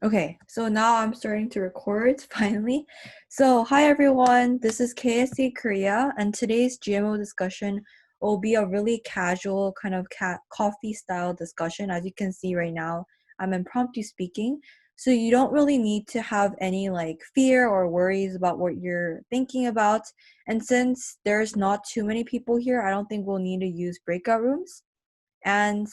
Okay, so now I'm starting to record finally. So, hi everyone, this is KSA-Korea, and today's GMO discussion will be a really casual kind of coffee style discussion. As you can see right now, I'm impromptu speaking, so you don't really need to have any like fear or worries about what you're thinking about. And since there's not too many people here, I don't think we'll need to use breakout rooms. And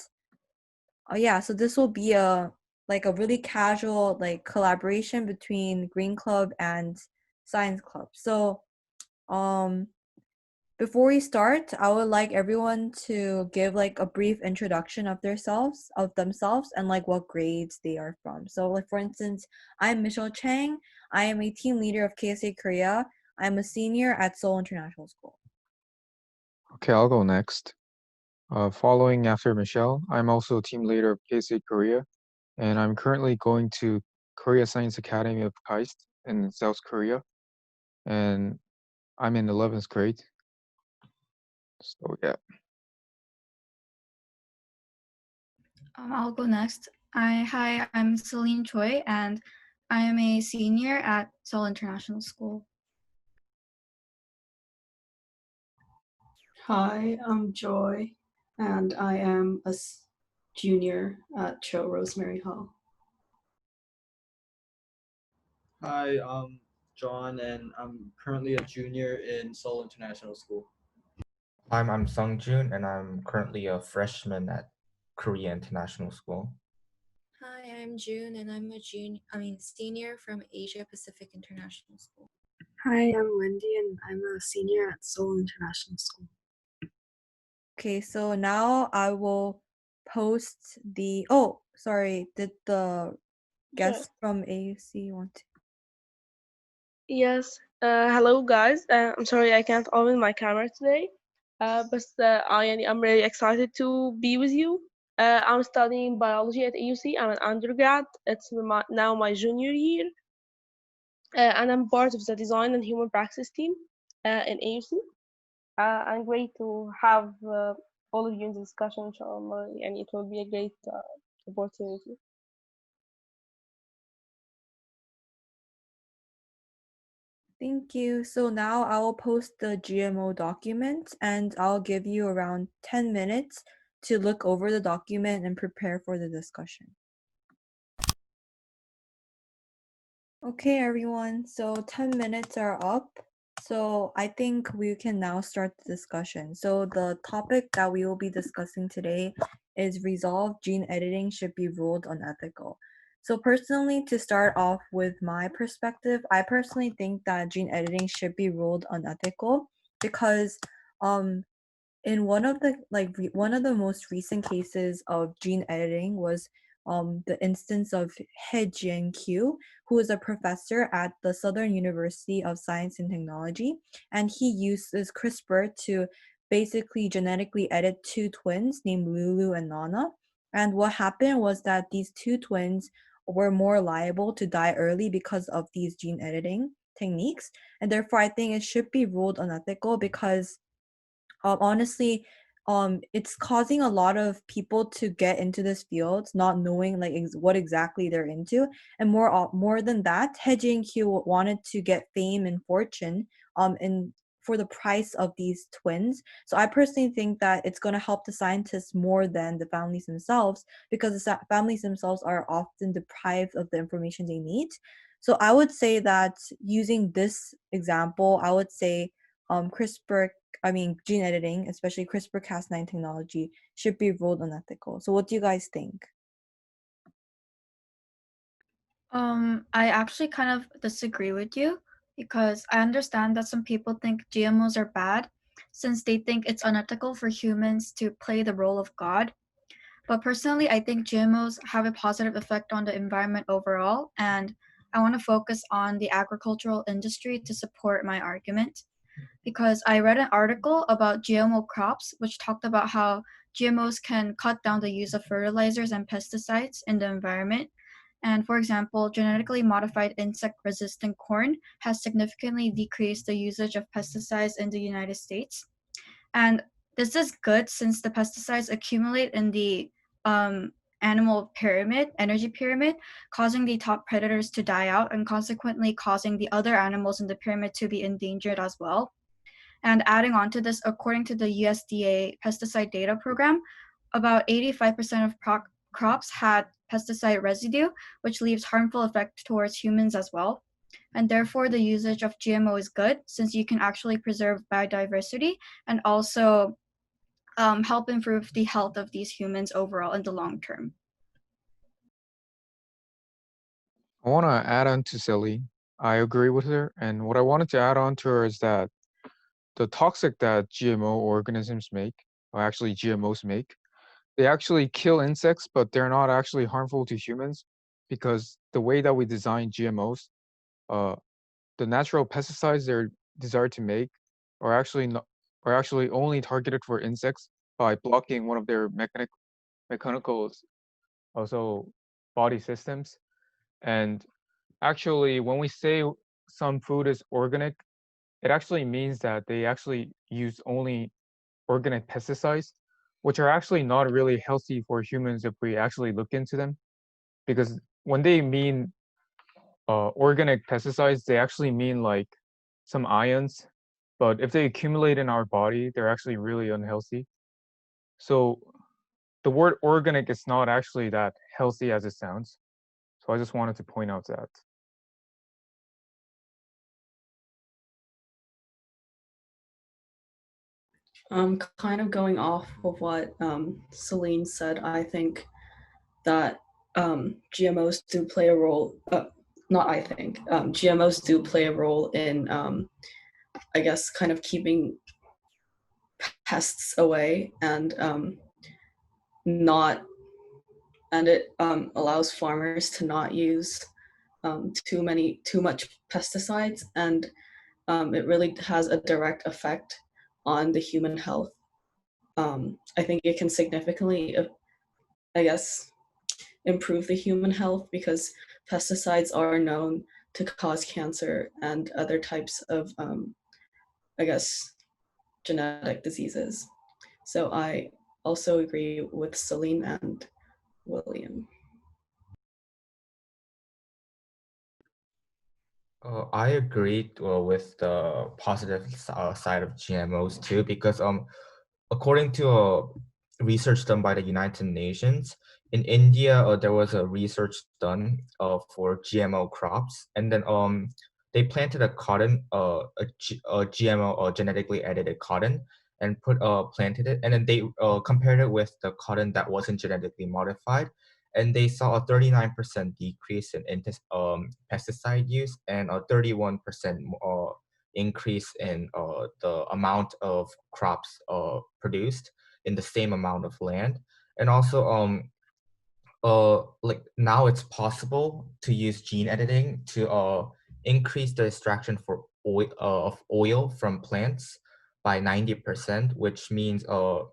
yeah, so this will be a really casual like collaboration between Green Club and Science Club. So um before we start, I would like everyone to give like a brief introduction of themselves and like what grades they are from. So like for instance, I'm Michelle Chang. I am a team leader of KSA Korea. I'm a senior at Seoul International School. Okay, I'll go next. Following after Michelle, I'm also team leader of KSA-Korea, and I'm currently going to Korea Science Academy of KAIST in South Korea, and I'm in 11th grade. So yeah. I'll go next. Hi, I'm Celine Choi, and I am a senior at Seoul International School. Hi, I'm Joy, and I am a junior at Cho Rosemary Hall. Hi, I'm John, and I'm currently a junior in Seoul International School. I'm Sungjun, and I'm currently a freshman at Korea International School. Hi, I'm June, and I'm a senior from Asia Pacific International School. Hi, I'm Wendy, and I'm a senior at Seoul International School. Okay, so now I will post the oh, sorry, did the guest from AUC want to? Yes. Hello, guys. I'm sorry I can't open my camera today. I'm really excited to be with you. I'm studying biology at AUC. I'm an undergrad. It's now my junior year. And I'm part of the design and human practice team in AUC. I'm great to have all of you in the discussion, inshallah, and it will be a great opportunity. Thank you. So now I will post the GMO document and I'll give you around 10 minutes to look over the document and prepare for the discussion. Okay, everyone. So 10 minutes are up. So I think we can now start the discussion. So the topic that we will be discussing today is resolve gene editing should be ruled unethical. So personally, to start off with my perspective, I personally think that gene editing should be ruled unethical because um in one of the most recent cases of gene editing was the instance of He Jiankyu, who is a professor at the Southern University of Science and Technology, and he uses CRISPR to basically genetically edit two twins named Lulu and Nana. And what happened was that these two twins were more liable to die early because of these gene editing techniques, and therefore I think it should be ruled unethical because honestly, it's causing a lot of people to get into this field not knowing like what exactly they're into, and more than that, He Jiankyu wanted to get fame and fortune, in for the price of these twins. So I personally think that it's going to help the scientists more than the families themselves because the families themselves are often deprived of the information they need. So I would say that using this example, I would say CRISPR gene editing, especially CRISPR-Cas9 technology, should be ruled unethical. So what do you guys think? I actually kind of disagree with you because I understand that some people think GMOs are bad since they think it's unethical for humans to play the role of God. But personally, I think GMOs have a positive effect on the environment overall, and I want to focus on the agricultural industry to support my argument. Because I read an article about GMO crops, which talked about how GMOs can cut down the use of fertilizers and pesticides in the environment. And for example, genetically modified insect resistant corn has significantly decreased the usage of pesticides in the United States. And this is good since the pesticides accumulate in the animal pyramid, energy pyramid, causing the top predators to die out and consequently causing the other animals in the pyramid to be endangered as well. And adding on to this, according to the USDA pesticide data program, about 85% of crops had pesticide residue, which leaves harmful effect towards humans as well. And therefore, the usage of GMO is good since you can actually preserve biodiversity and also help improve the health of these humans overall in the long term. I want to add on to Celine. I agree with her, and what I wanted to add on to her is that the toxic that GMO organisms make, or actually GMOs make, they actually kill insects, but they're not actually harmful to humans because the way that we design GMOs, uh, the natural pesticides they're desired to make are actually not, are actually only targeted for insects by blocking one of their mechanical also body systems. And actually, when we say some food is organic, it actually means that they actually use only organic pesticides, which are actually not really healthy for humans if we actually look into them. Because when they mean organic pesticides, they actually mean like some ions, but if they accumulate in our body, they're actually really unhealthy. So the word organic is not actually that healthy as it sounds. So I just wanted to point out that. Kind of going off of what Celine said, I think that GMOs do play a role. Not I think GMOs do play a role in, I guess, kind of keeping pests away and not, and it allows farmers to not use too much pesticides, and it really has a direct effect on the human health. I think it can significantly, I guess, improve the human health because pesticides are known to cause cancer and other types of, I guess, genetic diseases. So I also agree with Celine and William. I agree with the positive side of GMOs too, because according to research done by the United Nations, in India there was a research done for GMO crops, and then they planted a cotton, a GMO or genetically edited cotton, and planted it, and then they compared it with the cotton that wasn't genetically modified, and they saw a 39% decrease in pesticide use and a 31% increase in the amount of crops produced in the same amount of land. And also like now it's possible to use gene editing to increase the extraction for of oil from plants by 90%, which means uh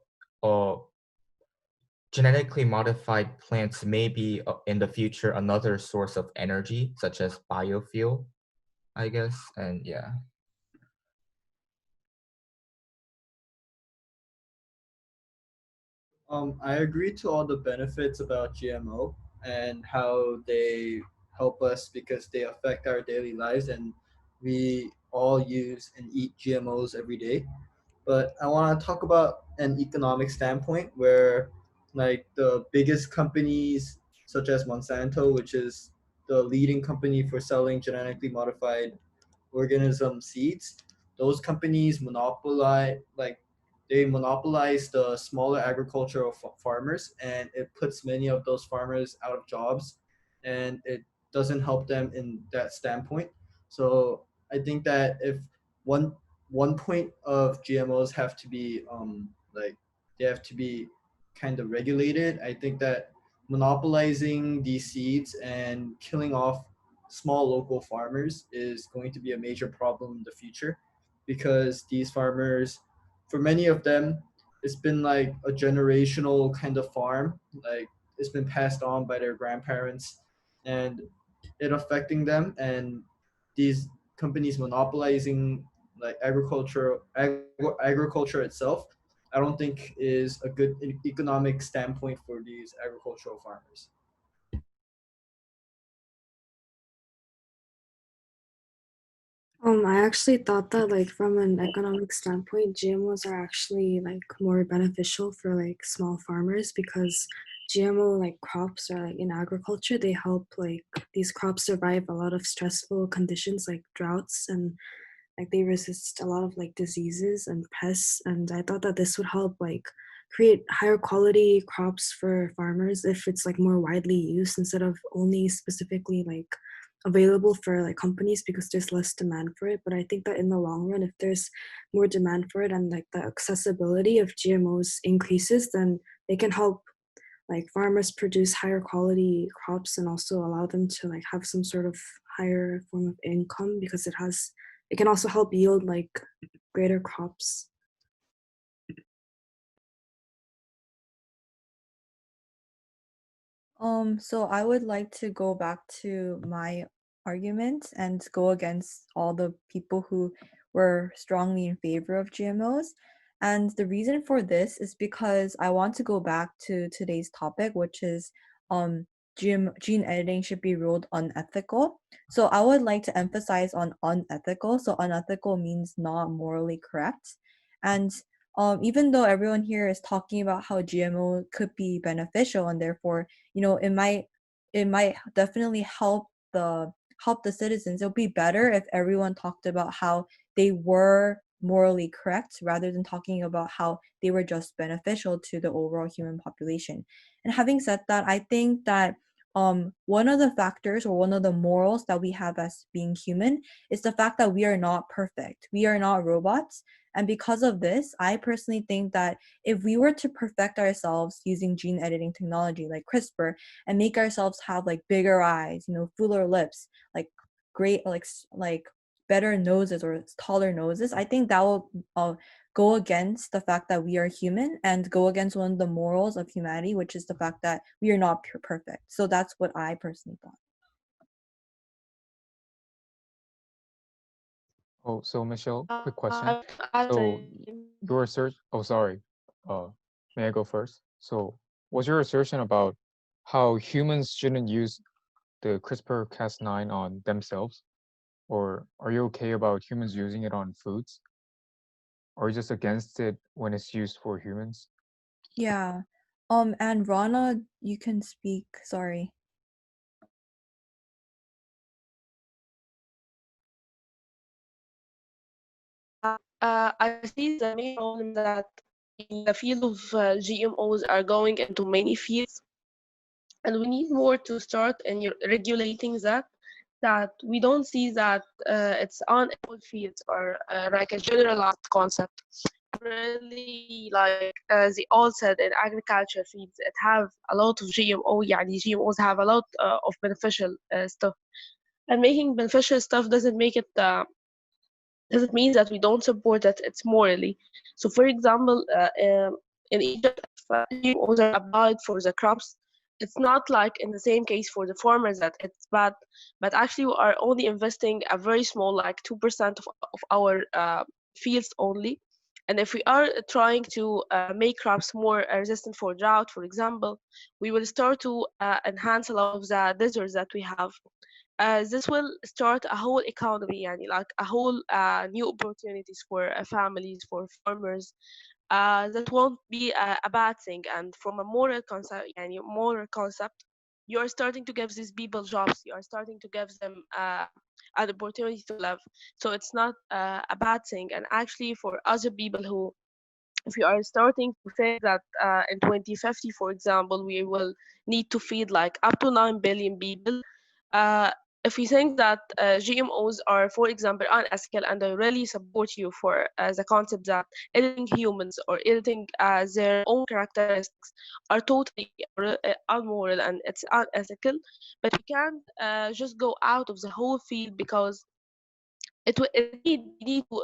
genetically modified plants may be in the future another source of energy, such as biofuel, I guess. And yeah. I agree to all the benefits about GMO and how they help us because they affect our daily lives and we all use and eat GMOs every day. But I want to talk about an economic standpoint where like the biggest companies such as Monsanto, which is the leading company for selling genetically modified organism seeds, those companies monopolize the smaller agricultural farmers, and it puts many of those farmers out of jobs, and it doesn't help them in that standpoint. So I think that if one one point of GMOs have to be like they have to be kind of regulated. I think that monopolizing these seeds and killing off small local farmers is going to be a major problem in the future because these farmers, for many of them, it's been like a generational kind of farm. Like it's been passed on by their grandparents and it affecting them, and these companies monopolizing like agriculture itself I don't think is a good economic standpoint for these agricultural farmers. I actually thought that like from an economic standpoint, GMOs are actually like more beneficial for like small farmers because GMO like crops are like in agriculture, they help like these crops survive a lot of stressful conditions like droughts and like they resist a lot of like diseases and pests. And I thought that this would help like create higher quality crops for farmers if it's like more widely used instead of only specifically like available for like companies because there's less demand for it. But I think that in the long run, if there's more demand for it and like the accessibility of GMOs increases, then they can help like farmers produce higher quality crops and also allow them to like have some sort of higher form of income because it can also help yield like greater crops. So I would like to go back to my argument and go against all the people who were strongly in favor of GMOs. And the reason for this is because I want to go back to today's topic, which is gene editing should be ruled unethical. So I would like to emphasize on unethical. So unethical means not morally correct. And even though everyone here is talking about how GMO could be beneficial and therefore it might definitely help the citizens. It'll be better if everyone talked about how they were morally correct rather than talking about how they were just beneficial to the overall human population. And having said that, I think that one of the factors or one of the morals that we have as being human is the fact that we are not perfect. We are not robots. And because of this, I personally think that if we were to perfect ourselves using gene editing technology like CRISPR and make ourselves have like bigger eyes, fuller lips, like great, like better noses or taller noses, I think that will go against the fact that we are human and go against one of the morals of humanity, which is the fact that we are not perfect. So that's what I personally thought. Oh, so Michelle, quick question. I want to add So your research, oh, sorry. Uh, may I go first? So was your assertion about how humans shouldn't use the CRISPR-Cas9 on themselves? Or are you okay about humans using it on foods? Or are you just against it when it's used for humans? Yeah. And Rana, you can speak. Sorry. I see the main problem that in the field of GMOs are going into many fields, and we need more to start in regulating that we don't see that it's on all fields or like a generalized concept. Really, like they all said in agriculture fields, it have a lot of GMO. Yeah, the GMOs have a lot of beneficial stuff, and making beneficial stuff doesn't mean that we don't support that it's morally. So, for example, in Egypt, if GMOs are applied for the crops, it's not like in the same case for the farmers that it's bad, but actually we are only investing a very small, like 2% of our fields only. And if we are trying to make crops more resistant for drought, for example, we will start to enhance a lot of the deserts that we have. This will start a whole economy, yani like a whole new opportunities for families, for farmers. That won't be a bad thing. And from a moral concept, you are starting to give these people jobs. You are starting to give them an opportunity to live. So it's not a bad thing. And actually, for other people who if you are starting to think that in 2050, for example, we will need to feed like up to 9 billion people, uh, if you think that GMOs are, for example, unethical, and I really support you for the concept that editing humans or editing their own characteristics are totally unmoral and it's unethical, but we can't just go out of the whole field because we need to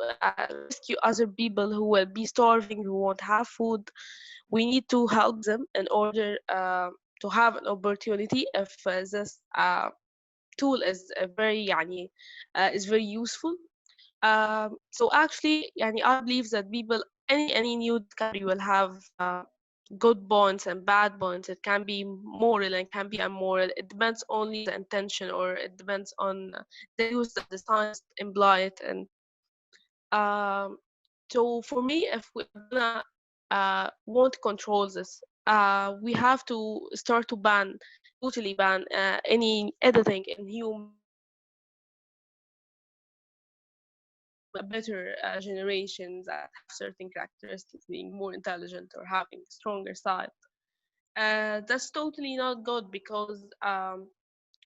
rescue other people who will be starving, who won't have food. We need to help them in order to have an opportunity if this tool is very useful. So actually, I believe that people any new discovery will have good points and bad points. It can be moral and can be immoral. It depends only the intention, or it depends on the use that the science imply it. And so for me, if we're gonna want to control this, we have to start to totally ban any editing in human, better generations that have certain characteristics, being more intelligent or having a stronger side. That's totally not good, because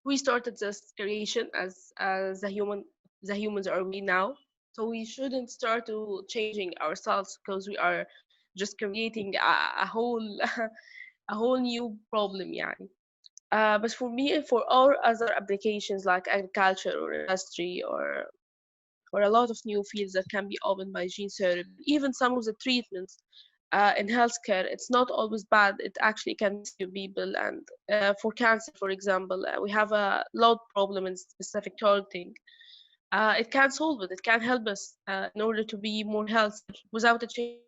we started this creation as the humans are we now. So we shouldn't start to changing ourselves, because we are just creating a whole a whole new problem, يعني. But for me, for all other applications like agriculture or industry, or a lot of new fields that can be opened by gene therapy, even some of the treatments in healthcare, it's not always bad. It actually can save people. And for cancer, for example, we have a lot problem in specific targeting. It can solve it. It can help us in order to be more healthy without a change.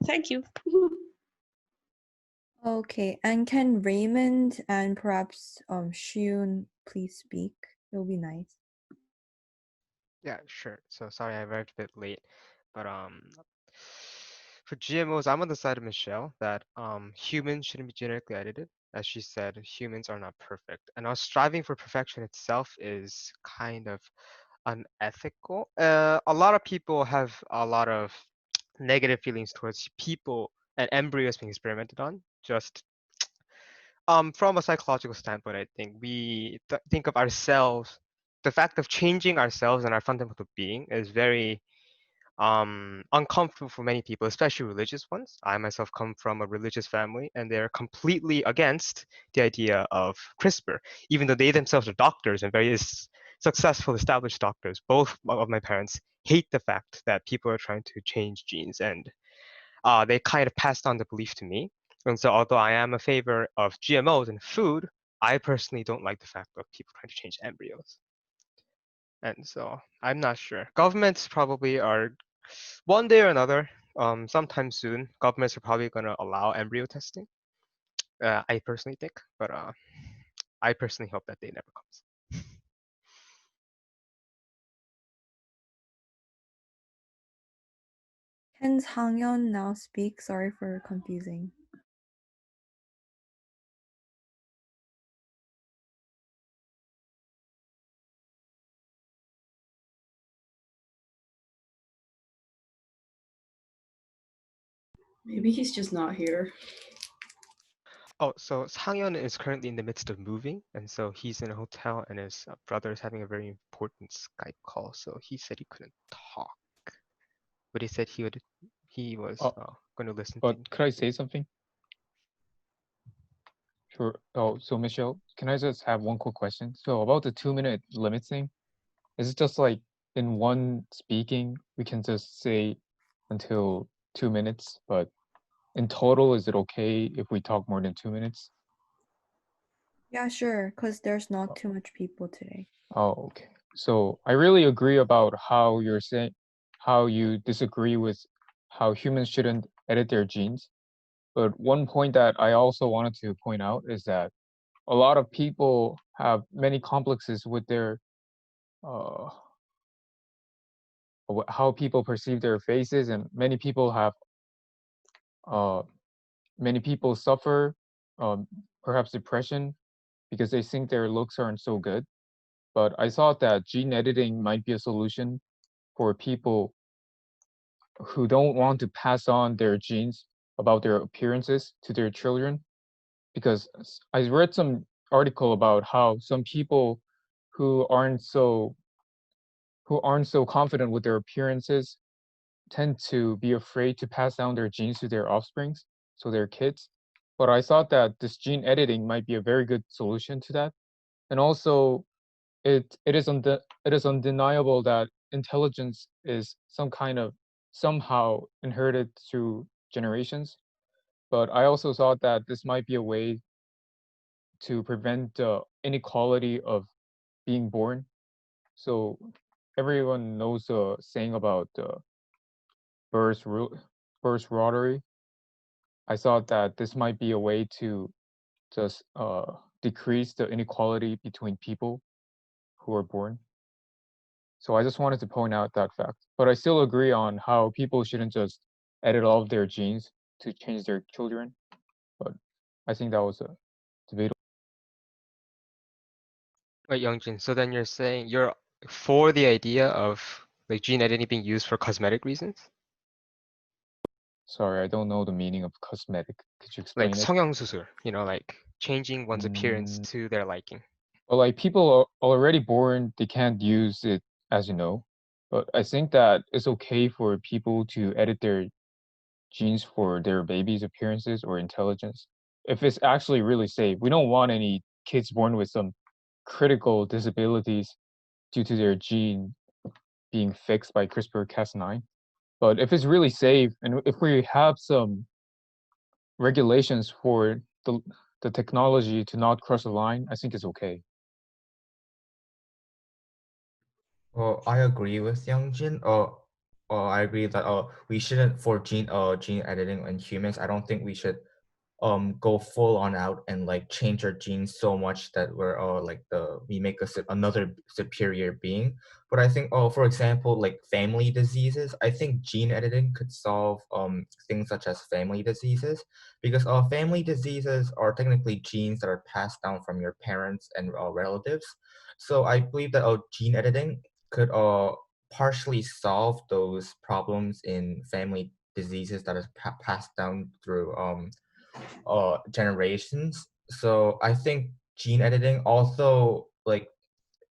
Thank you. Okay, and can Raymond and perhaps Shun please speak? It will be nice. Yeah, sure. So sorry I arrived a bit late, but for GMOs, I'm on the side of Michelle that humans shouldn't be genetically edited. As she said, humans are not perfect, and us striving for perfection itself is kind of unethical. A lot of people have a lot of negative feelings towards people and embryos being experimented on. Just from a psychological standpoint, I think we think of ourselves. The fact of changing ourselves and our fundamental being is very uncomfortable for many people, especially religious ones. I myself come from a religious family, and they're completely against the idea of CRISPR, even though they themselves are doctors and very successful, established doctors. Both of my parents hate the fact that people are trying to change genes, and they kind of passed on the belief to me. And so, although I am a favor of GMOs in food, I personally don't like the fact of people trying to change embryos. And so I'm not sure. Governments probably are one day or another, sometime soon, governments are probably going to allow embryo testing. I personally think, but I personally hope that day never comes. Can Hangyeon now speak? Sorry for confusing. Maybe he's just not here. Oh, so Sangyeon is currently in the midst of moving, and so he's in a hotel, and his brother is having a very important Skype call. So he said he couldn't talk, but he said he was going to listen to. But could I say something? Sure. Oh, so Michelle, can I just have one quick question? So about the 2-minute limit thing, is it just like in one speaking, we can just say until 2 minutes, but in total, is it okay if we talk more than 2 minutes? Yeah, sure, because there's not too much people today. Oh, okay. So I really agree about how you're saying, how you disagree with how humans shouldn't edit their genes. But one point that I also wanted to point out is that a lot of people have many complexes with their uh, how people perceive their faces, and uh, many people suffer perhaps depression because they think their looks aren't so good. But I thought that gene editing might be a solution for people who don't want to pass on their genes about their appearances to their children, because I read some article about how some people who aren't so confident with their appearances tend to be afraid to pass down their genes to their offsprings, so their kids. But I thought that this gene editing might be a very good solution to that. And also, it is undeniable that intelligence is somehow inherited through generations. But I also thought that this might be a way to prevent the inequality of being born. So everyone knows the saying about birth birth rotary. I thought that this might be a way to just decrease the inequality between people who are born. So I just wanted to point out that fact. But I still agree on how people shouldn't just edit all of their genes to change their children. But I think that was a debatable. Wait, Youngjin, so then you're saying you're for the idea of like gene editing being used for cosmetic reasons? Sorry, I don't know the meaning of cosmetic. Could you Like explain it? 성형수술, like changing one's appearance Mm, to their liking. Well, like people are already born, they can't use it, as you know. But I think that it's okay for people to edit their genes for their baby's appearances or intelligence. If it's actually really safe, we don't want any kids born with some critical disabilities due to their gene being fixed by CRISPR-Cas9. But if it's really safe and if we have some regulations for the technology to not cross the line, I think it's okay. Well, I agree with Youngjin. I agree that we shouldn't for gene editing in humans. I don't think we should go full on out and like change our genes so much that we're like we make another superior being. But I think for example, like family diseases, I think gene editing could solve things such as family diseases, because family diseases are technically genes that are passed down from your parents and relatives. So I believe that gene editing could partially solve those problems in family diseases that is passed down through generations. So I think gene editing, although like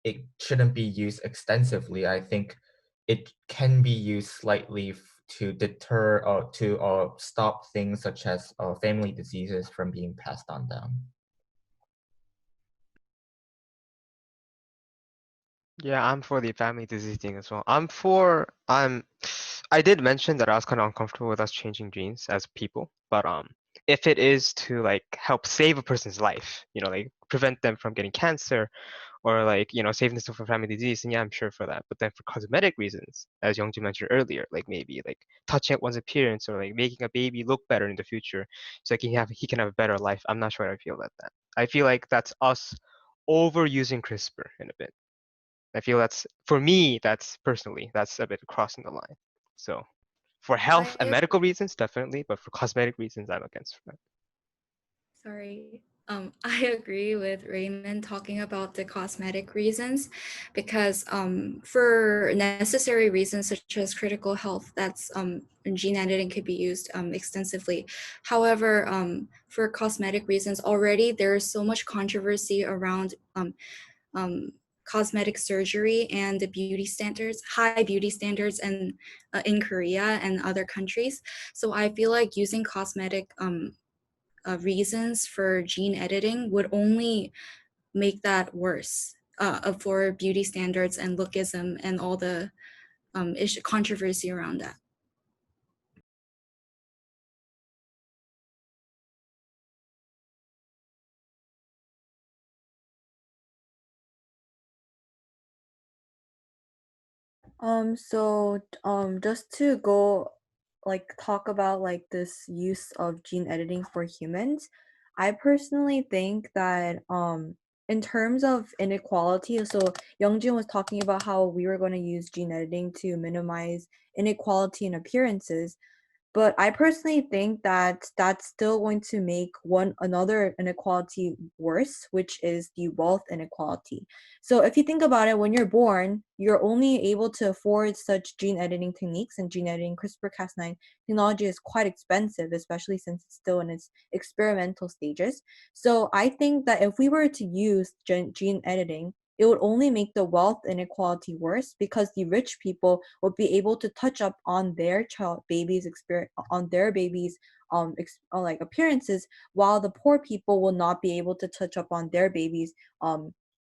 it shouldn't be used extensively, I think it can be used slightly to deter or to stop things such as family diseases from being passed on down. Yeah, I'm for the family disease thing as well. I did mention that I was kind of uncomfortable with us changing genes as people, but if it is to like help save a person's life, like prevent them from getting cancer or like, save them from family disease, then yeah, I'm sure for that. But then for cosmetic reasons, as Youngji mentioned earlier, like maybe like touching up one's appearance or like making a baby look better in the future so he can have a better life. I'm not sure how I feel about that. I feel like that's us overusing CRISPR in a bit. I feel for me, that's a bit crossing the line. So for health and medical reasons, definitely, but for cosmetic reasons, I'm against that. Sorry. I agree with Raymond talking about the cosmetic reasons because for necessary reasons such as critical health, that's gene editing could be used extensively. However, for cosmetic reasons, already there is so much controversy around cosmetic surgery and the beauty standards, high beauty standards in Korea and other countries. So I feel like using cosmetic reasons for gene editing would only make that worse for beauty standards and lookism and all the controversy around that. Just to go talk about like this use of gene editing for humans, I personally think that in terms of inequality, so Youngjin was talking about how we were going to use gene editing to minimize inequality in appearances. But I personally think that that's still going to make another inequality worse, which is the wealth inequality. So if you think about it, when you're born, you're only able to afford such gene editing techniques, and gene editing CRISPR-Cas9 technology is quite expensive, especially since it's still in its experimental stages. So I think that if we were to use gene editing, it would only make the wealth inequality worse because the rich people would be able to touch up on their baby's experience, on their baby's like appearances, while the poor people will not be able to touch up on their baby's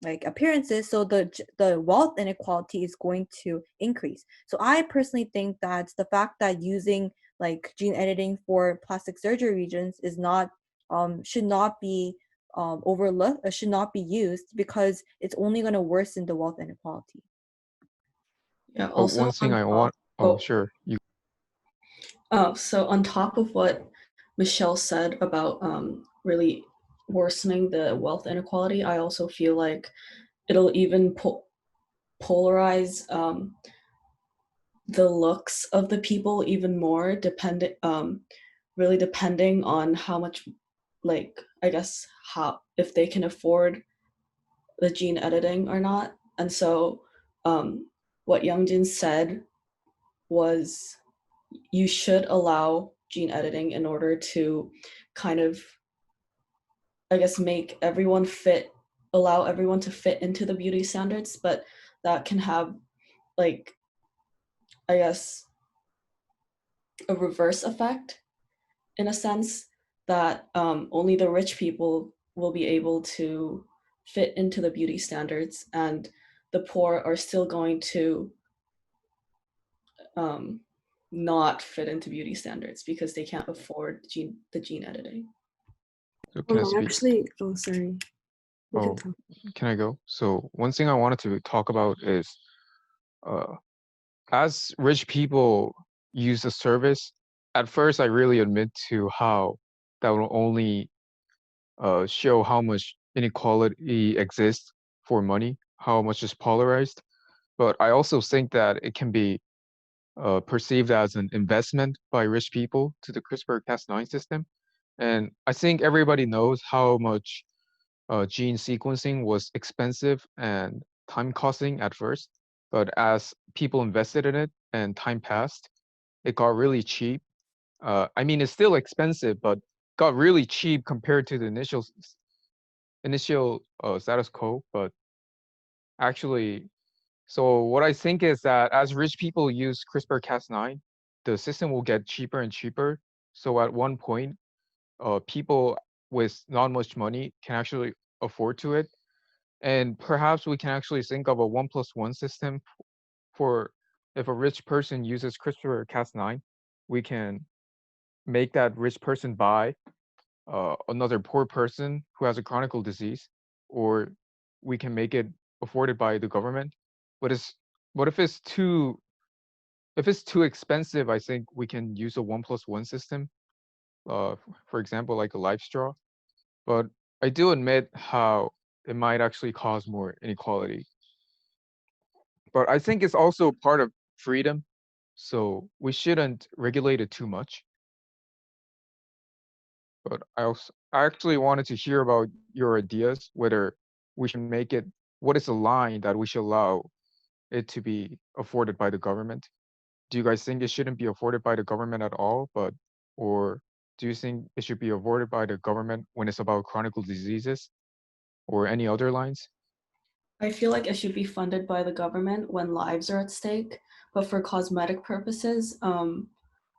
like appearances. So the wealth inequality is going to increase. So I personally think that the fact that using like gene editing for plastic surgery regions is not should not be overlooked, should not be used because it's only going to worsen the wealth inequality. Yeah. But Also, one thing on I top, want. Oh, sure. You. so on top of what Michelle said about really worsening the wealth inequality, I also feel like it'll even polarize the looks of the people even more, really depending on how much, like, I guess, how, if they can afford the gene editing or not. And so what Youngjin said was you should allow gene editing in order to kind of, I guess, make everyone allow everyone to fit into the beauty standards, but that can have, like, I guess, a reverse effect in a sense that only the rich people will be able to fit into the beauty standards, and the poor are still going to not fit into beauty standards because they can't afford the gene editing. So can I speak? Actually, oh, sorry. You can Oh, talk. can I go? So one thing I wanted to talk about is, as rich people use the service, at first I really admit to how that will only show how much inequality exists for money, how much is polarized. But I also think that it can be perceived as an investment by rich people to the CRISPR-Cas9 system. And I think everybody knows how much gene sequencing was expensive and time costing at first. But as people invested in it and time passed, it got really cheap. I mean, it's still expensive, but got really cheap compared to the initial status quo. But actually, so what I think is that as rich people use CRISPR-Cas9, the system will get cheaper and cheaper. So at one point, people with not much money can actually afford to it. And perhaps we can actually think of a 1+1 system for if a rich person uses CRISPR-Cas9, we can make that rich person buy another poor person who has a chronic disease, or we can make it afforded by the government. But it's but if it's too expensive, I think we can use a 1+1 system. For example, like a life straw. But I do admit how it might actually cause more inequality. But I think it's also part of freedom, so we shouldn't regulate it too much. But I actually wanted to hear about your ideas, whether we should make it, what is the line that we should allow it to be afforded by the government? Do you guys think it shouldn't be afforded by the government at all, or do you think it should be afforded by the government when it's about chronic diseases or any other lines? I feel like it should be funded by the government when lives are at stake, but for cosmetic purposes,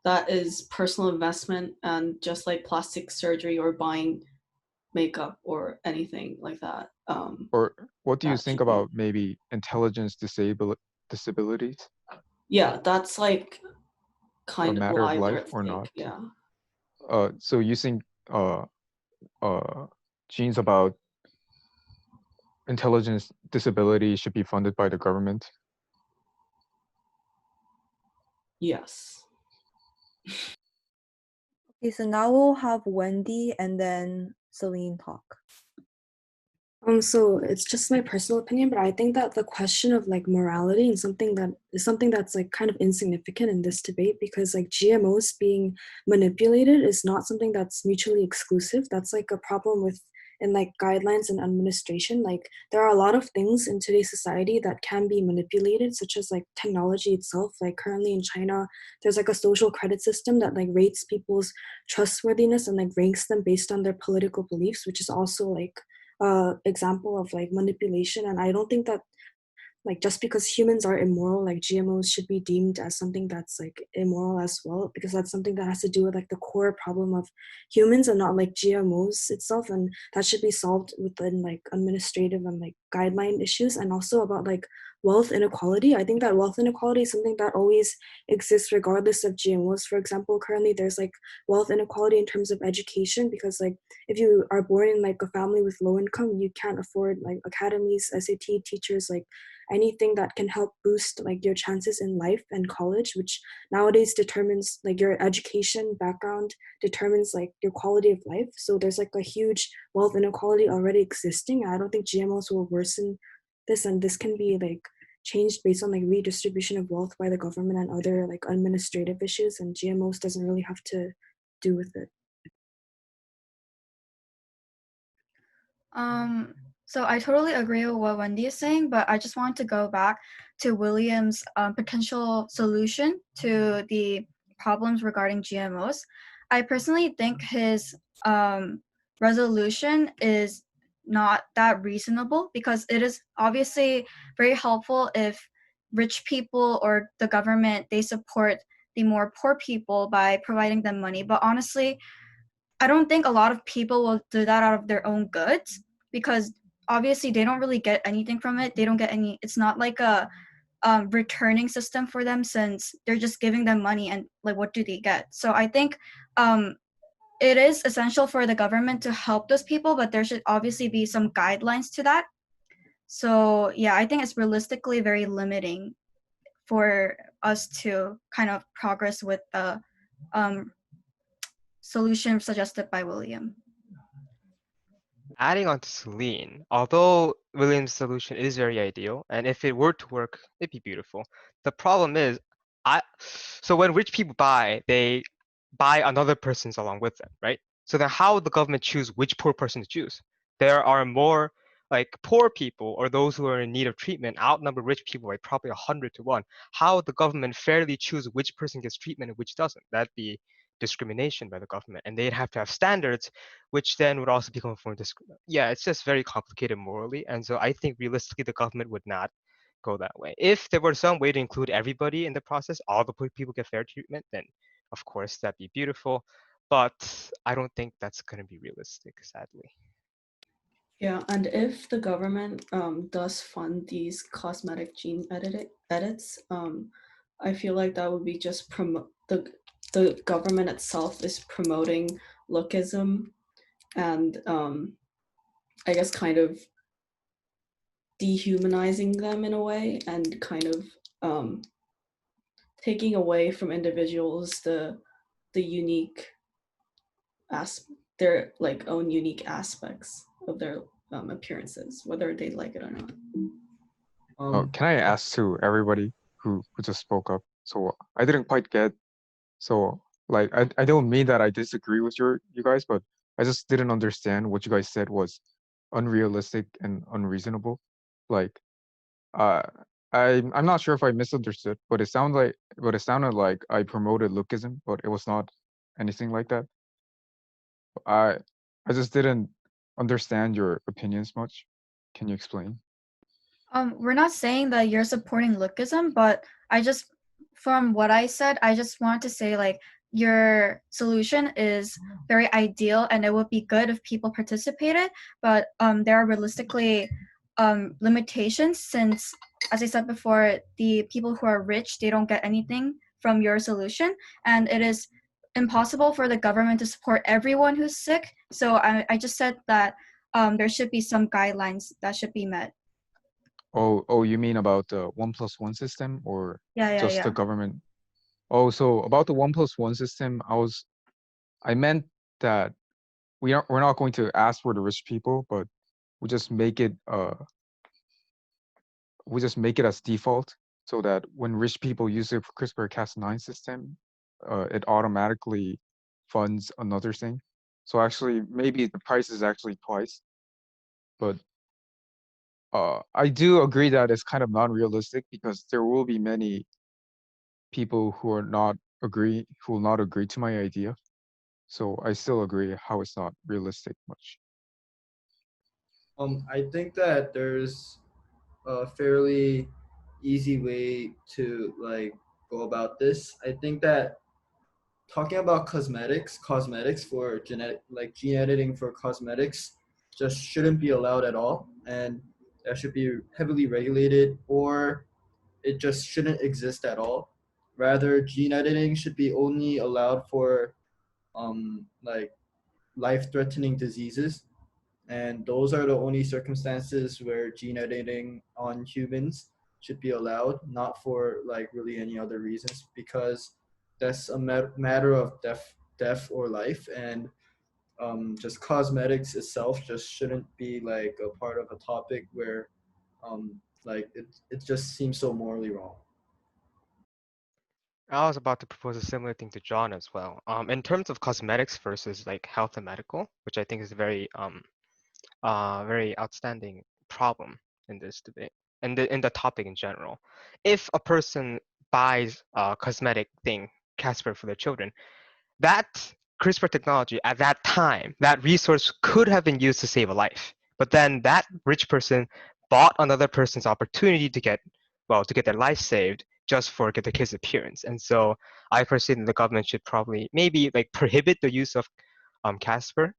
that is personal investment, and just like plastic surgery or buying makeup or anything like that. Or what do you That think should be, about maybe intelligence disabilities, yeah, that's like a kind of matter of lives are life at or stake. not? Yeah. So you think uh, genes about intelligence disability should be funded by the government? Yes. Okay, so now we'll have Wendy and then Celine talk. So it's just my personal opinion, but I think that the question of like morality and something that's like kind of insignificant in this debate, because like GMOs being manipulated is not something that's mutually exclusive. That's like a problem with in like guidelines and administration. Like there are a lot of things in today's society that can be manipulated, such as like technology itself. Like currently in China, there's like a social credit system that like rates people's trustworthiness and like ranks them based on their political beliefs, which is also like example of like manipulation. And I don't think that like just because humans are immoral, like GMOs should be deemed as something that's like immoral as well, because that's something that has to do with like the core problem of humans and not like GMOs itself, and that should be solved within like administrative and like guideline issues. And also about like wealth inequality. I think that wealth inequality is something that always exists regardless of GMOs. For example, currently there's like wealth inequality in terms of education, because like if you are born in like a family with low income, you can't afford like academies, SAT teachers, like anything that can help boost like your chances in life and college, which nowadays determines like your education background determines like your quality of life. So there's like a huge wealth inequality already existing. I don't think GMOs will worsen this, and this can be like changed based on like redistribution of wealth by the government and other like administrative issues, and GMOs doesn't really have to do with it. So I totally agree with what Wendy is saying, but I just want to go back to William's potential solution to the problems regarding GMOs. I personally think his resolution is not that reasonable, because it is obviously very helpful if rich people or the government, they support the more poor people by providing them money. But honestly, I don't think a lot of people will do that out of their own goods, because obviously they don't really get anything from it. They don't get any, it's not like a returning system for them, since they're just giving them money, and like what do they get? So I think it is essential for the government to help those people, but there should obviously be some guidelines to that. So yeah, I think it's realistically very limiting for us to kind of progress with the solution suggested by William. Adding on to Celine, although William's solution is very ideal, and if it were to work, it'd be beautiful. The problem is, so when rich people buy, they buy another person's along with them, right? So then how would the government choose which poor person to choose? There are more like poor people or those who are in need of treatment outnumber rich people by probably 100 to 1. How would the government fairly choose which person gets treatment and which doesn't? That'd be discrimination by the government, and they'd have to have standards, which then would also become a form of discrimination. Yeah, it's just very complicated morally, and so I think realistically the government would not go that way. If there were some way to include everybody in the process, all the poor people get fair treatment, then of course that'd be beautiful. But I don't think that's going to be realistic, sadly. Yeah, and if the government does fund these cosmetic gene edits, I feel like that would be just the government itself is promoting lookism and I guess kind of dehumanizing them in a way, and kind of taking away from individuals the unique their like own unique aspects of their appearances, whether they like it or not. Can I ask to everybody who just spoke up? So I didn't quite get. So like I don't mean that I disagree with you guys, but I just didn't understand what you guys said was unrealistic and unreasonable. Like uh I'm not sure if I misunderstood, but it sounded like I promoted lookism, but it was not anything like that. I I just didn't understand your opinions much. Can you explain? We're not saying that you're supporting lookism, but from what I said, I just want to say like your solution is very ideal, and it would be good if people participated, but there are realistically limitations, since, as I said before, the people who are rich, they don't get anything from your solution, and it is impossible for the government to support everyone who's sick. So I just said that there should be some guidelines that should be met. Oh, you mean about the 1+1 system or Yeah. just the government? Oh, so about the 1+1 system, I meant that we're not going to ask for the rich people, but we just make it as default, so that when rich people use the CRISPR-Cas9 system, it automatically funds another thing. So actually, maybe the price is actually twice, but I do agree that it's kind of non-realistic, because there will be many people who will not agree to my idea. So I still agree how it's not realistic much. I think that there's a fairly easy way to like go about this. I think that talking about cosmetics for genetic, like gene editing for cosmetics, just shouldn't be allowed at all. And that should be heavily regulated, or it just shouldn't exist at all. Rather, gene editing should be only allowed for like life-threatening diseases, and those are the only circumstances where gene editing on humans should be allowed, not for like really any other reasons, because that's a matter of death or life, and just cosmetics itself just shouldn't be like a part of a topic where like it just seems so morally wrong. I was about to propose a similar thing to John as well. In terms of cosmetics versus like health and medical, which I think is a very outstanding problem in this debate and in the topic in general. If a person buys a cosmetic thing, Casper for their children, that CRISPR technology at that time, that resource could have been used to save a life. But then that rich person bought another person's opportunity to get their life saved just for the kid's appearance. And so I personally think the government should probably maybe like prohibit the use of CRISPR,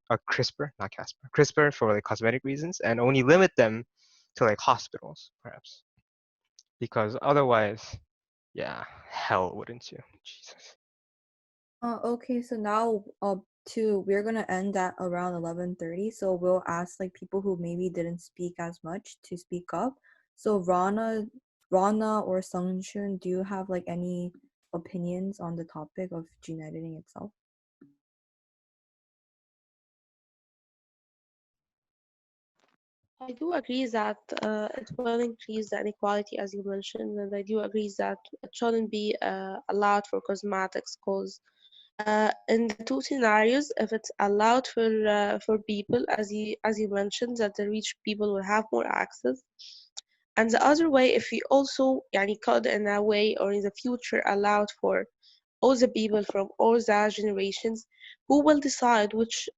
not Casper, CRISPR for like cosmetic reasons, and only limit them to like hospitals, perhaps. Because otherwise, yeah, hell, wouldn't you? Jesus. Okay, so now we're gonna end at around 11:30. So we'll ask like people who maybe didn't speak as much to speak up. So Rana or Sungchun, do you have like any opinions on the topic of gene editing itself? I do agree that it will increase the inequality, as you mentioned, and I do agree that it shouldn't be allowed for cosmetics, because in the two scenarios, if it's allowed for people, as you mentioned, that the rich people will have more access, and the other way, if we also يعني could in a way or in the future allowed for all the people from all the generations, who will decide which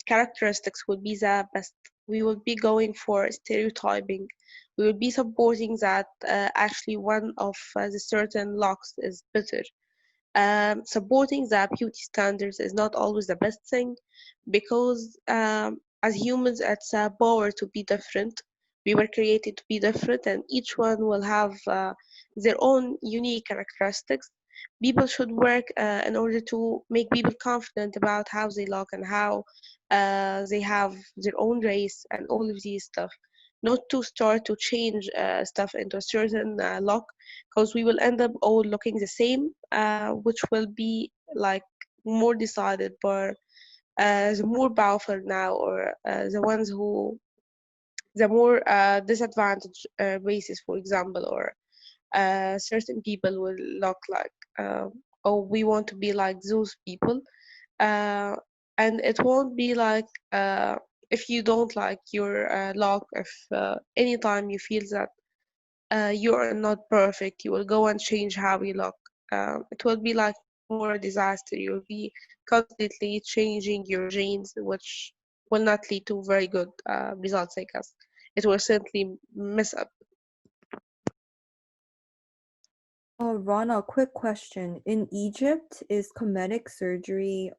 characteristics would be the best? We will be going for stereotyping. We will be supporting that actually one of the certain looks is better. Supporting the beauty standards is not always the best thing, because as humans, it's a power to be different. We were created to be different, and each one will have their own unique characteristics. People should work in order to make people confident about how they look and how they have their own race and all of these stuff. Not to start to change stuff into a certain look, because we will end up all looking the same, which will be like more decided by the more powerful now, or the ones who the more disadvantaged races, for example, or certain people will look like, oh, we want to be like those people, uh, and it won't be like if you don't like your look, if anytime you feel that you are not perfect, you will go and change how you look. It will be like more a disaster. You'll be constantly changing your genes, which will not lead to very good results, I guess. It will simply mess up. Oh, Rana, quick question. In Egypt, is cosmetic surgery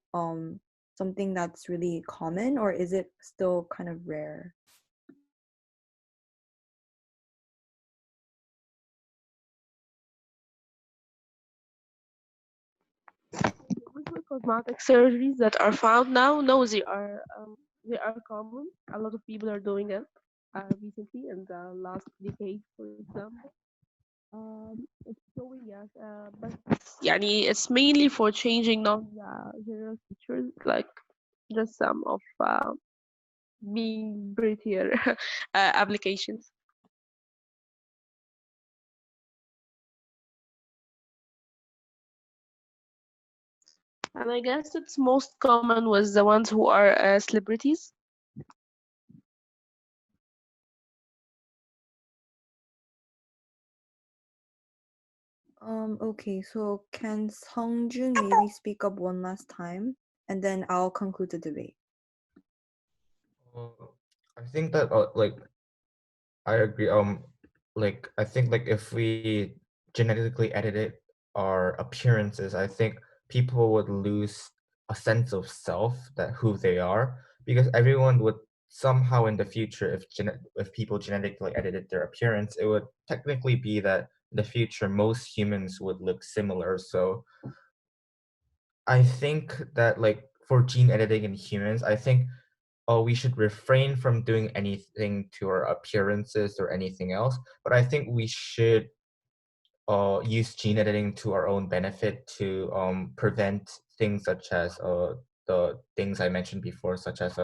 something that's really common, or is it still kind of rare? With cosmetic surgeries that are found now, no, they are common. A lot of people are doing it recently in the last decade, for example. It's showing us, but it's mainly for changing not the general features, like just some of being prettier applications. And I guess it's most common with the ones who are celebrities. Okay, so can Songjun maybe speak up one last time, and then I'll conclude the debate. Uh, I think that like I agree. Like I think like if we genetically edited our appearances, I think people would lose a sense of self, that who they are, because everyone would somehow in the future, if people genetically edited their appearance, it would technically be that in the future most humans would look similar. So I think that like for gene editing in humans, I think we should refrain from doing anything to our appearances or anything else. But I think we should use gene editing to our own benefit to prevent things such as the things I mentioned before, such as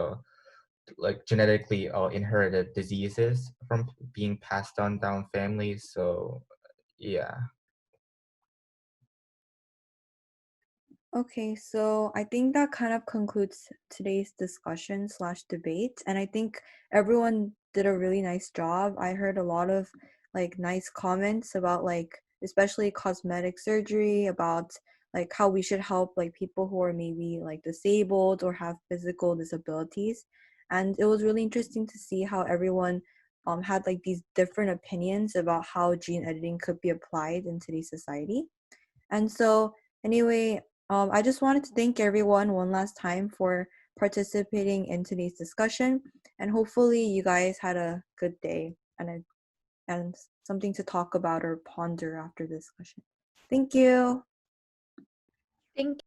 like genetically inherited diseases from being passed on down families. So yeah. Okay, so I think that kind of concludes today's discussion slash debate. And I think everyone did a really nice job. I heard a lot of like nice comments about like especially cosmetic surgery, about like how we should help like people who are maybe like disabled or have physical disabilities. And it was really interesting to see how everyone had like these different opinions about how gene editing could be applied in today's society. And so, anyway, I just wanted to thank everyone one last time for participating in today's discussion, and hopefully, you guys had a good day and something to talk about or ponder after the discussion. Thank you. Thank